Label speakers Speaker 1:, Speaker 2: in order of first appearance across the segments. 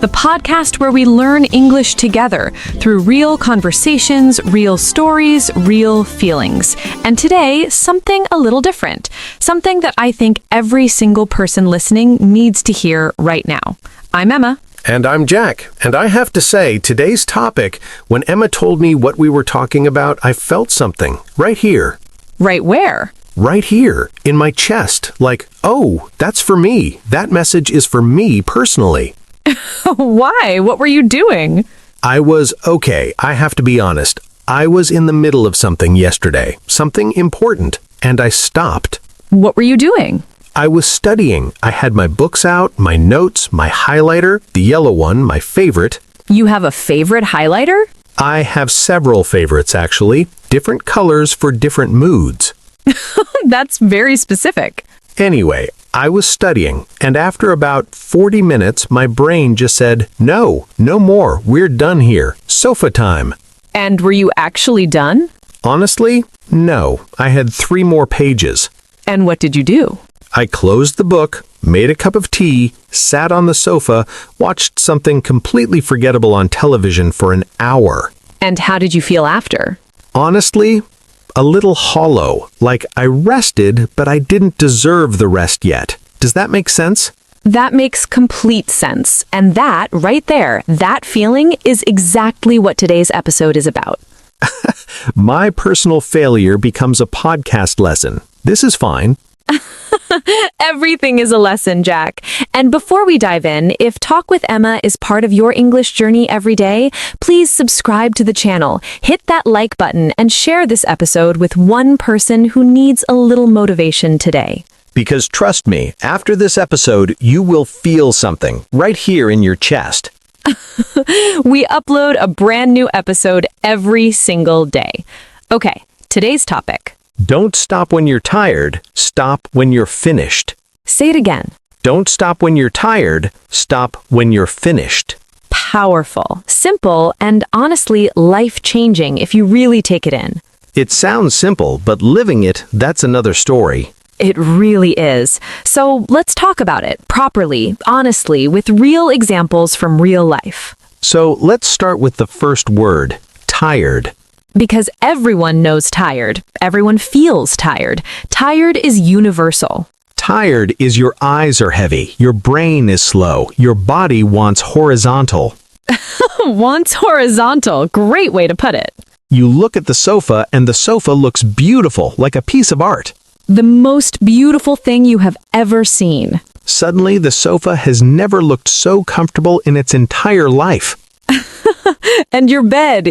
Speaker 1: the podcast where we learn English together through real conversations, real stories, real feelings. And today, something a little different, something that I think every single person listening needs to hear right now. I'm Emma.
Speaker 2: And I'm Jack, and I have to say, today's topic, when Emma told me what we were talking about, I felt something, right here.
Speaker 1: Right where?
Speaker 2: Right here, in my chest, like, oh, that's for me. That message is for me personally.
Speaker 1: Why? What were you doing?
Speaker 2: I have to be honest. I was in the middle of something yesterday, something important, and I stopped.
Speaker 1: What were you doing?
Speaker 2: I was studying. I had my books out, my notes, my highlighter, the yellow one, my favorite.
Speaker 1: You have a favorite highlighter?
Speaker 2: I have several favorites, actually. Different colors for different moods.
Speaker 1: That's very specific.
Speaker 2: Anyway, I was studying, and after about 40 minutes, my brain just said, no more, we're done here, sofa time.
Speaker 1: And were you actually done?
Speaker 2: Honestly, no. I had 3 more pages.
Speaker 1: And what did you do?
Speaker 2: I closed the book, made a cup of tea, sat on the sofa, watched something completely forgettable on television for an hour.
Speaker 1: And how did you feel after?
Speaker 2: Honestly, a little hollow, like I rested, but I didn't deserve the rest yet. Does that make sense?
Speaker 1: That makes complete sense. And that, right there, that feeling is exactly what today's episode is about.
Speaker 2: My personal failure becomes a podcast lesson. This is fine.
Speaker 1: Everything is a lesson, Jack. And before we dive in, if Talk with Emma is part of your English journey every day, please subscribe to the channel, hit that like button, and share this episode with one person who needs a little motivation today.
Speaker 2: Because trust me, after this episode, you will feel something right here in your chest.
Speaker 1: We upload a brand new episode every single day. Okay, today's topic.
Speaker 2: Don't stop when you're tired, stop when you're finished.
Speaker 1: Say it again.
Speaker 2: Don't stop when you're tired, stop when you're finished.
Speaker 1: Powerful, simple, and honestly life-changing if you really take it in.
Speaker 2: It sounds simple, but living it, that's another story.
Speaker 1: It really is. So let's talk about it properly, honestly, with real examples from real life.
Speaker 2: So let's start with the first word, tired.
Speaker 1: Because everyone knows tired. Everyone feels tired. Tired is universal.
Speaker 2: Tired is your eyes are heavy, your brain is slow, your body wants horizontal.
Speaker 1: Wants horizontal. Great way to put it.
Speaker 2: You look at the sofa and the sofa looks beautiful, like a piece of art.
Speaker 1: The most beautiful thing you have ever seen.
Speaker 2: Suddenly, the sofa has never looked so comfortable in its entire life.
Speaker 1: And your bed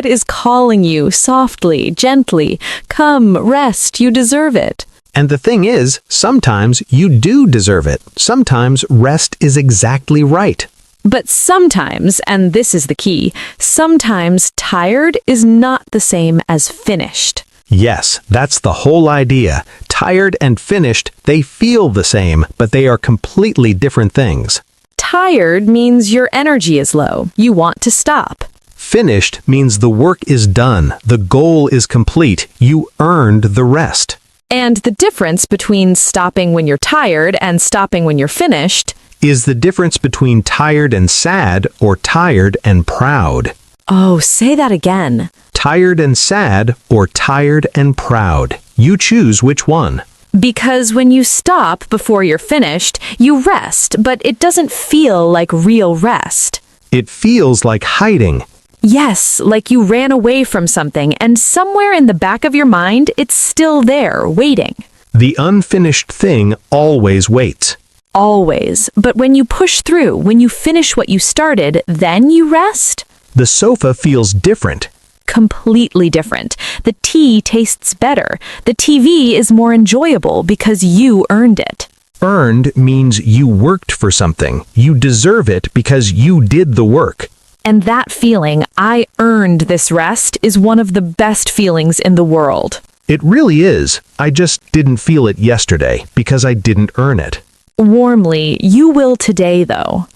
Speaker 1: is calling you softly, gently. Come, rest, you deserve it.
Speaker 2: And the thing is, sometimes you do deserve it. Sometimes rest is exactly right.
Speaker 1: But sometimes, and this is the key, sometimes tired is not the same as finished.
Speaker 2: Yes, that's the whole idea. Tired and finished, they feel the same, but they are completely different things.
Speaker 1: Tired means your energy is low. You want to stop.
Speaker 2: Finished means the work is done. The goal is complete. You earned the rest.
Speaker 1: And the difference between stopping when you're tired and stopping when you're finished
Speaker 2: is the difference between tired and sad or tired and proud.
Speaker 1: Oh, say that again.
Speaker 2: Tired and sad or tired and proud. You choose which one.
Speaker 1: Because when you stop before you're finished, you rest, but it doesn't feel like real rest.
Speaker 2: It feels like hiding.
Speaker 1: Yes, like you ran away from something, and somewhere in the back of your mind, it's still there, waiting.
Speaker 2: The unfinished thing always waits.
Speaker 1: Always. But when you push through, when you finish what you started, then you rest?
Speaker 2: The sofa feels different.
Speaker 1: Completely different. The tea tastes better. The TV is more enjoyable because you earned it.
Speaker 2: Earned means you worked for something. You deserve it because you did the work.
Speaker 1: And that feeling, I earned this rest, is one of the best feelings in the world.
Speaker 2: It really is. I just didn't feel it yesterday because I didn't earn it.
Speaker 1: Warmly, you will today, though.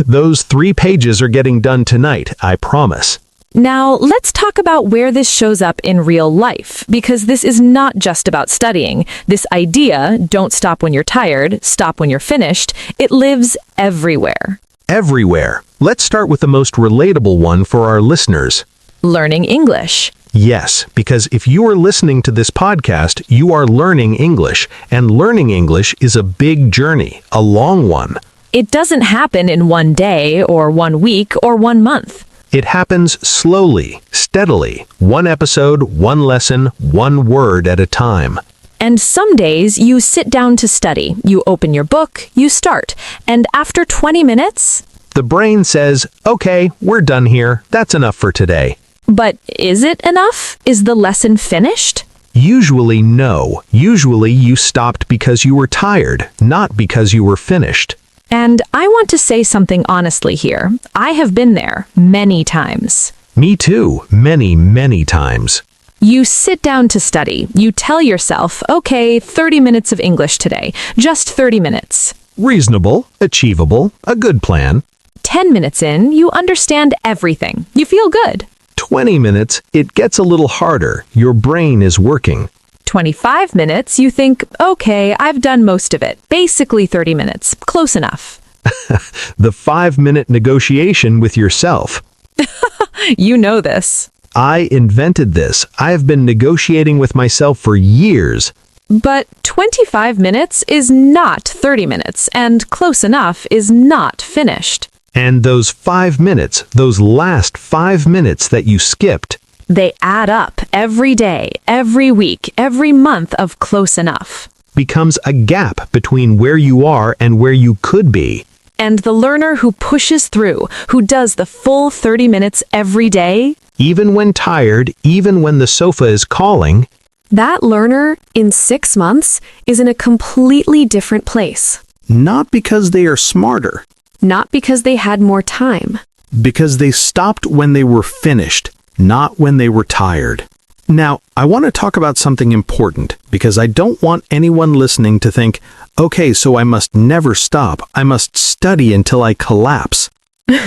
Speaker 2: Those 3 pages are getting done tonight, I promise.
Speaker 1: Now, let's talk about where this shows up in real life, because this is not just about studying. This idea, don't stop when you're tired, stop when you're finished, it lives everywhere.
Speaker 2: everywhere. Let's start with the most relatable one for our listeners.
Speaker 1: Learning English.
Speaker 2: Yes, because if you are listening to this podcast, you are learning English, and learning English is a big journey, a long one.
Speaker 1: It doesn't happen in one day or 1 week or 1 month.
Speaker 2: It happens slowly, steadily, one episode, one lesson, one word at a time.
Speaker 1: And some days you sit down to study, you open your book, you start, and after 20 minutes...
Speaker 2: The brain says, okay, we're done here, that's enough for today.
Speaker 1: But is it enough? Is the lesson finished?
Speaker 2: Usually no. Usually you stopped because you were tired, not because you were finished.
Speaker 1: And I want to say something honestly here. I have been there many times.
Speaker 2: Me too, many, many times.
Speaker 1: You sit down to study. You tell yourself, okay, 30 minutes of English today. Just 30 minutes.
Speaker 2: Reasonable, achievable, a good plan.
Speaker 1: 10 minutes in, you understand everything. You feel good.
Speaker 2: 20 minutes, it gets a little harder. Your brain is working.
Speaker 1: 25 minutes, you think, okay, I've done most of it. Basically 30 minutes. Close enough.
Speaker 2: The 5-minute negotiation with yourself.
Speaker 1: You know this.
Speaker 2: I invented this. I have been negotiating with myself for years.
Speaker 1: But 25 minutes is not 30 minutes, and close enough is not finished.
Speaker 2: And those 5 minutes, those last 5 minutes that you skipped,
Speaker 1: they add up every day, every week, every month of close enough.
Speaker 2: becomes a gap between where you are and where you could be.
Speaker 1: And the learner who pushes through, who does the full 30 minutes every day,
Speaker 2: Even when tired, even when the sofa is calling,
Speaker 1: that learner, in 6 months, is in a completely different place.
Speaker 2: not because they are smarter,
Speaker 1: Not because they had more time.
Speaker 2: because they stopped when they were finished, not when they were tired. Now, I want to talk about something important, because I don't want anyone listening to think, okay, so I must never stop. I must study until I collapse.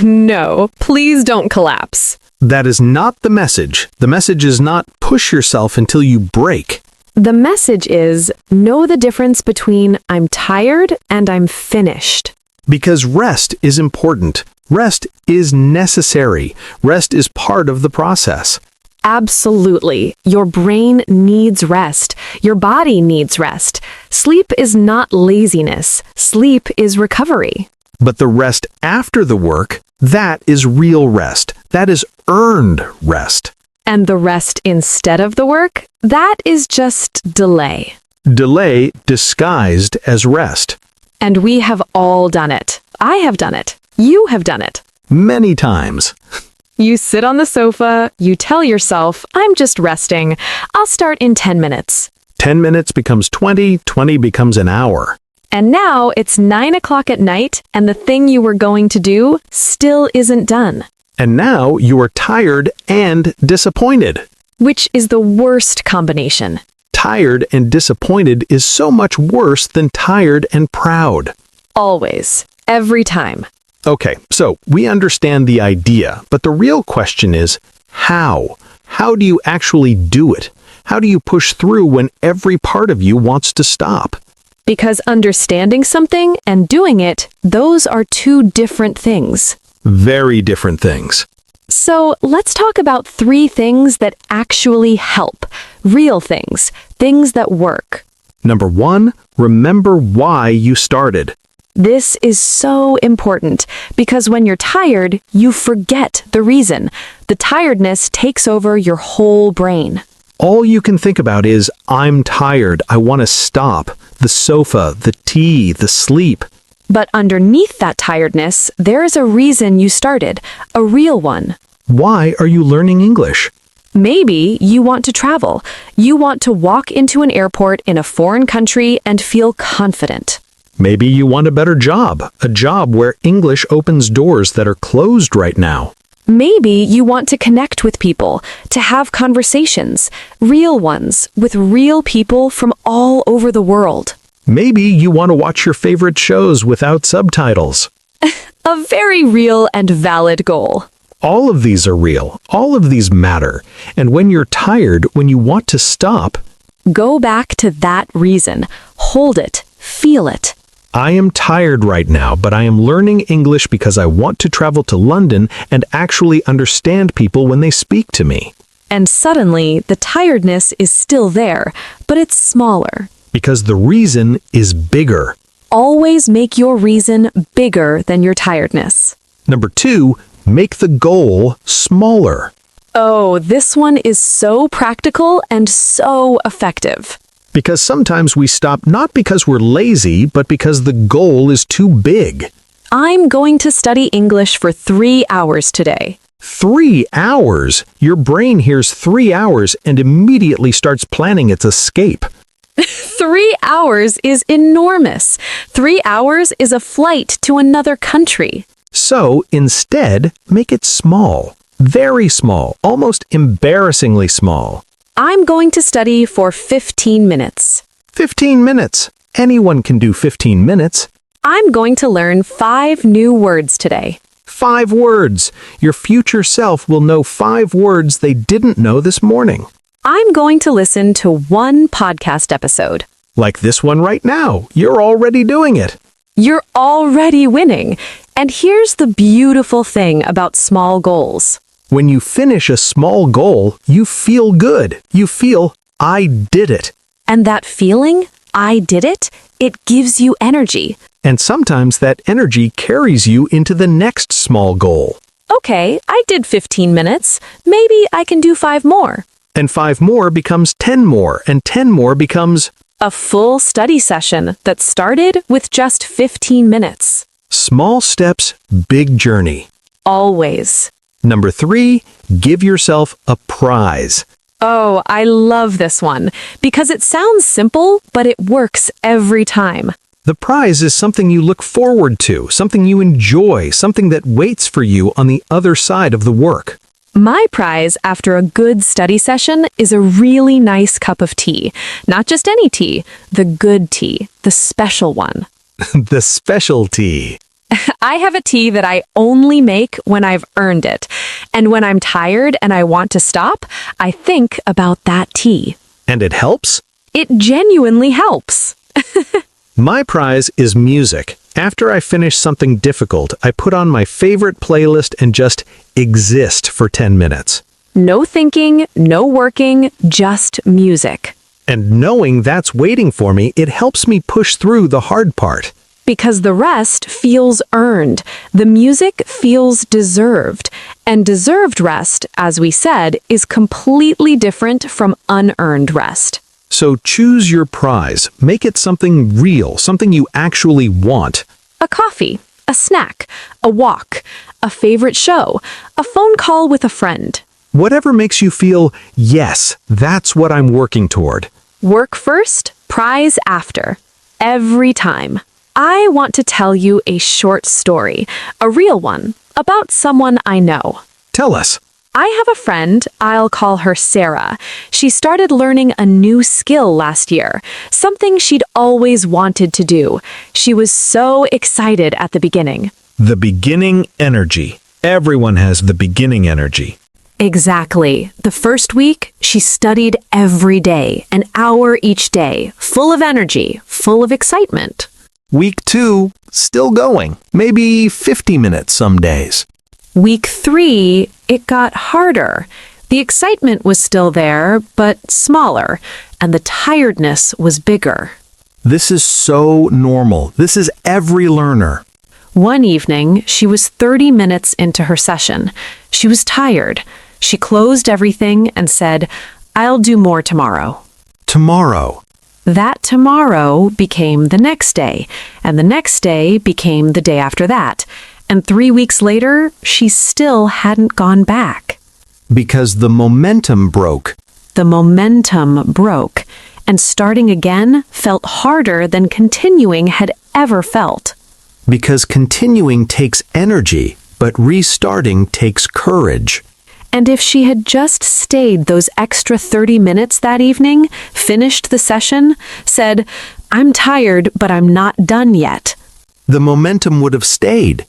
Speaker 1: No, please don't collapse.
Speaker 2: That is not the message. The message is not push yourself until you break.
Speaker 1: The message is, know the difference between I'm tired and I'm finished.
Speaker 2: Because rest is important. Rest is necessary. Rest is part of the process.
Speaker 1: Absolutely. Your brain needs rest. Your body needs rest. Sleep is not laziness. Sleep is recovery.
Speaker 2: But the rest after the work, that is real rest. That is earned rest.
Speaker 1: And the rest instead of the work, that is just delay.
Speaker 2: Delay disguised as rest.
Speaker 1: And we have all done it. I have done it. You have done it.
Speaker 2: Many times.
Speaker 1: You sit on the sofa, you tell yourself, I'm just resting. I'll start in 10 minutes.
Speaker 2: 10 minutes becomes 20, 20 becomes an hour.
Speaker 1: And now it's 9 o'clock at night, and the thing you were going to do still isn't done.
Speaker 2: And now you are tired and disappointed.
Speaker 1: Which is the worst combination.
Speaker 2: Tired and disappointed is so much worse than tired and proud.
Speaker 1: Always. Every time.
Speaker 2: Okay, so we understand the idea, but the real question is, how? How do you actually do it? How do you push through when every part of you wants to stop?
Speaker 1: Because understanding something and doing it, those are two different things.
Speaker 2: Very different things.
Speaker 1: So let's talk about 3 things that actually help. Real things. Things that work.
Speaker 2: Number 1, remember why you started.
Speaker 1: This is so important because when you're tired, you forget the reason. The tiredness takes over your whole brain.
Speaker 2: All you can think about is, I'm tired, I want to stop. The sofa, the tea, the sleep.
Speaker 1: But underneath that tiredness, there is a reason you started, a real one.
Speaker 2: Why are you learning English?
Speaker 1: Maybe you want to travel. You want to walk into an airport in a foreign country and feel confident.
Speaker 2: Maybe you want a better job, a job where English opens doors that are closed right now.
Speaker 1: Maybe you want to connect with people, to have conversations, real ones, with real people from all over the world.
Speaker 2: Maybe you want to watch your favorite shows without subtitles.
Speaker 1: A very real and valid goal.
Speaker 2: All of these are real. All of these matter. And when you're tired, when you want to stop,
Speaker 1: Go back to that reason. Hold it. Feel it.
Speaker 2: I am tired right now, but I am learning English because I want to travel to London and actually understand people when they speak to me.
Speaker 1: And suddenly, the tiredness is still there, but it's smaller.
Speaker 2: Because the reason is bigger.
Speaker 1: Always make your reason bigger than your tiredness.
Speaker 2: Number 2, make the goal smaller.
Speaker 1: Oh, this one is so practical and so effective.
Speaker 2: Because sometimes we stop not because we're lazy, but because the goal is too big.
Speaker 1: I'm going to study English for 3 hours today.
Speaker 2: 3 hours? Your brain hears 3 hours and immediately starts planning its escape.
Speaker 1: 3 hours is enormous. 3 hours is a flight to another country.
Speaker 2: So, instead, make it small. Very small, almost embarrassingly small.
Speaker 1: I'm going to study for 15 minutes.
Speaker 2: 15 minutes. Anyone can do 15 minutes.
Speaker 1: I'm going to learn 5 new words today.
Speaker 2: 5 words. Your future self will know 5 words they didn't know this morning.
Speaker 1: I'm going to listen to 1 podcast episode.
Speaker 2: Like this one right now. You're already doing it.
Speaker 1: You're already winning. And here's the beautiful thing about small goals.
Speaker 2: When you finish a small goal, you feel good. You feel, I did it.
Speaker 1: And that feeling, I did it, it gives you energy.
Speaker 2: And sometimes that energy carries you into the next small goal.
Speaker 1: Okay, I did 15 minutes. Maybe I can do 5 more.
Speaker 2: And 5 more becomes 10 more, and 10 more becomes
Speaker 1: a full study session that started with just 15 minutes.
Speaker 2: small steps, big journey.
Speaker 1: Always.
Speaker 2: Number 3, give yourself a prize.
Speaker 1: Oh, I love this one because it sounds simple, but it works every time.
Speaker 2: The prize is something you look forward to, something you enjoy, something that waits for you on the other side of the work.
Speaker 1: My prize after a good study session is a really nice cup of tea. Not just any tea, the good tea, the special one.
Speaker 2: The specialty.
Speaker 1: I have a tea that I only make when I've earned it. And when I'm tired and I want to stop, I think about that tea.
Speaker 2: And it helps?
Speaker 1: It genuinely helps.
Speaker 2: My prize is music. After I finish something difficult, I put on my favorite playlist and just exist for 10 minutes.
Speaker 1: No thinking, no working, just music.
Speaker 2: And knowing that's waiting for me, it helps me push through the hard part.
Speaker 1: Because the rest feels earned. The music feels deserved. And deserved rest, as we said, is completely different from unearned rest.
Speaker 2: So choose your prize. Make it something real, something you actually want.
Speaker 1: A coffee, a snack, a walk, a favorite show, a phone call with a friend.
Speaker 2: Whatever makes you feel, yes, that's what I'm working toward.
Speaker 1: Work first, prize after. Every time. I want to tell you a short story, a real one, about someone I know.
Speaker 2: Tell us.
Speaker 1: I have a friend, I'll call her Sarah. She started learning a new skill last year, something she'd always wanted to do. She was so excited at the beginning.
Speaker 2: The beginning energy. Everyone has the beginning energy.
Speaker 1: Exactly. The first week, she studied every day, an hour each day, full of energy, full of excitement.
Speaker 2: Week 2, still going. Maybe 50 minutes some days.
Speaker 1: Week 3, it got harder. The excitement was still there, but smaller, and the tiredness was bigger.
Speaker 2: This is so normal. This is every learner.
Speaker 1: One evening, she was 30 minutes into her session. She was tired. She closed everything and said, "I'll do more tomorrow."
Speaker 2: Tomorrow.
Speaker 1: That tomorrow became the next day, and the next day became the day after that. And 3 weeks later, she still hadn't gone back.
Speaker 2: Because the momentum broke.
Speaker 1: The momentum broke, and starting again felt harder than continuing had ever felt.
Speaker 2: Because continuing takes energy, but restarting takes courage.
Speaker 1: And if she had just stayed those extra 30 minutes that evening, finished the session, said, "I'm tired, but I'm not done yet,"
Speaker 2: the momentum would have stayed.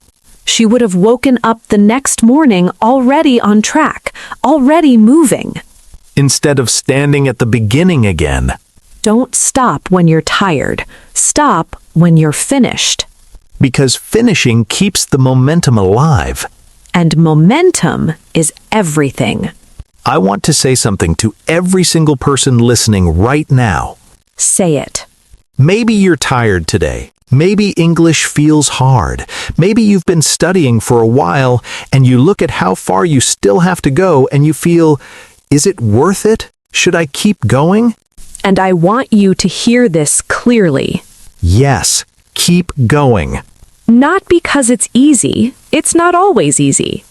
Speaker 1: she would have woken up the next morning already on track, already moving.
Speaker 2: Instead of standing at the beginning again.
Speaker 1: Don't stop when you're tired. Stop when you're finished.
Speaker 2: Because finishing keeps the momentum alive.
Speaker 1: And momentum is everything.
Speaker 2: I want to say something to every single person listening right now.
Speaker 1: Say it.
Speaker 2: Maybe you're tired today. Maybe English feels hard. Maybe you've been studying for a while and you look at how far you still have to go and you feel, is it worth it? Should I keep going?
Speaker 1: And I want you to hear this clearly.
Speaker 2: Yes, keep going.
Speaker 1: Not because it's easy. It's not always easy.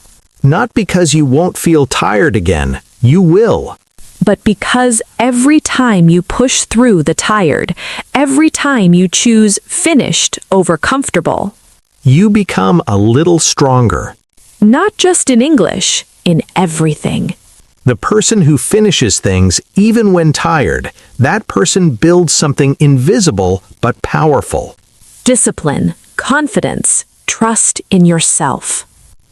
Speaker 2: Not because you won't feel tired again. You will.
Speaker 1: But because every time you push through the tired, every time you choose finished over comfortable,
Speaker 2: you become a little stronger.
Speaker 1: Not just in English, in everything.
Speaker 2: The person who finishes things even when tired, that person builds something invisible but powerful.
Speaker 1: Discipline, confidence, trust in yourself.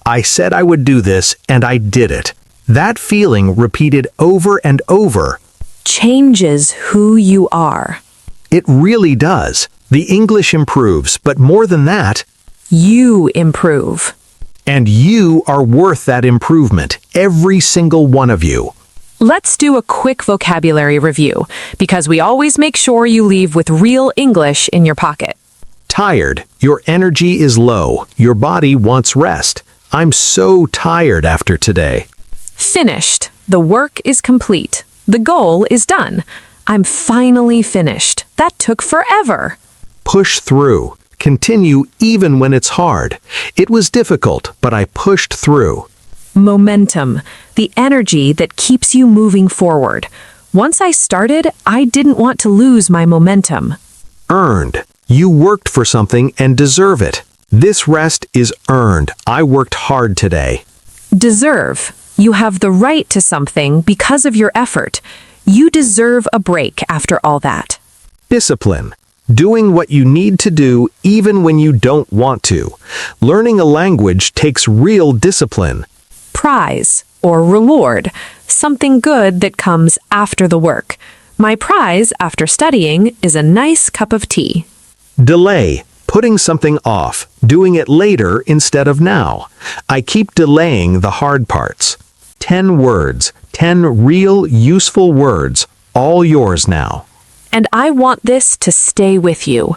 Speaker 2: I said I would do this, and I did it. That feeling repeated over and over
Speaker 1: changes who you are.
Speaker 2: It really does. The English improves, but more than that,
Speaker 1: you improve.
Speaker 2: And you are worth that improvement, every single one of you.
Speaker 1: Let's do a quick vocabulary review, because we always make sure you leave with real English in your pocket.
Speaker 2: Tired. Your energy is low. Your body wants rest. I'm so tired after today.
Speaker 1: Finished. The work is complete. The goal is done. I'm finally finished. That took forever.
Speaker 2: Push through. Continue even when it's hard. It was difficult, but I pushed through.
Speaker 1: Momentum. The energy that keeps you moving forward. Once I started, I didn't want to lose my momentum.
Speaker 2: Earned. You worked for something and deserve it. This rest is earned. I worked hard today.
Speaker 1: Deserve. You have the right to something because of your effort. You deserve a break after all that.
Speaker 2: Discipline. Doing what you need to do even when you don't want to. Learning a language takes real discipline.
Speaker 1: Prize or reward. Something good that comes after the work. My prize after studying is a nice cup of tea.
Speaker 2: Delay. Putting something off. Doing it later instead of now. I keep delaying the hard parts. 10 words. 10 real, useful words. All yours now.
Speaker 1: And I want this to stay with you.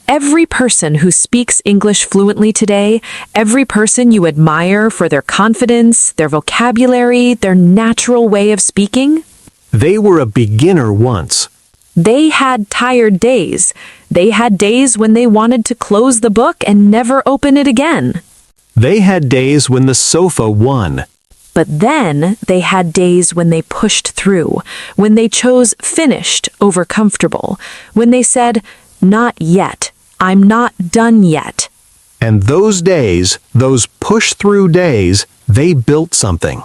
Speaker 1: Every person who speaks English fluently today, every person you admire for their confidence, their vocabulary, their natural way of speaking,
Speaker 2: they were a beginner once.
Speaker 1: They had tired days. They had days when they wanted to close the book and never open it again.
Speaker 2: They had days when the sofa won.
Speaker 1: But then they had days when they pushed through, when they chose finished over comfortable, when they said, not yet, I'm not done yet.
Speaker 2: And those days, those push-through days, they built something.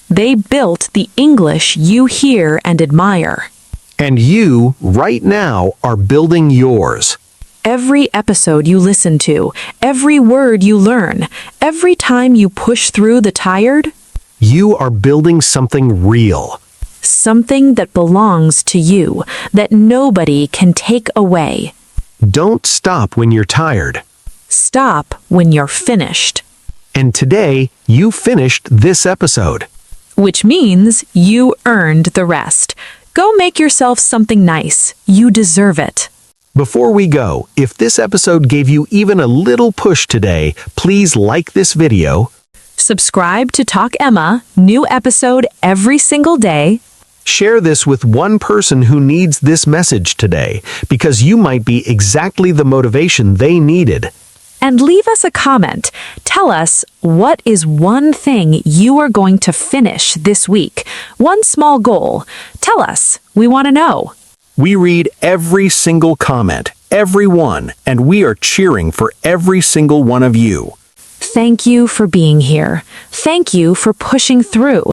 Speaker 1: They built the English you hear and admire.
Speaker 2: And you, right now, are building yours.
Speaker 1: Every episode you listen to, every word you learn, every time you push through the tired,
Speaker 2: you are building something real.
Speaker 1: Something that belongs to you, that nobody can take away.
Speaker 2: Don't stop when you're tired.
Speaker 1: Stop when you're finished.
Speaker 2: And today, you finished this episode.
Speaker 1: Which means you earned the rest. Go make yourself something nice. You deserve it.
Speaker 2: Before we go, if this episode gave you even a little push today, please like this video.
Speaker 1: Subscribe to Talk Emma, new episode every single day.
Speaker 2: Share this with one person who needs this message today, because you might be exactly the motivation they needed.
Speaker 1: And leave us a comment. Tell us, what is one thing you are going to finish this week? One small goal. Tell us. We want to know.
Speaker 2: We read every single comment, every one, and we are cheering for every single one of you.
Speaker 1: Thank you for being here. Thank you for pushing through.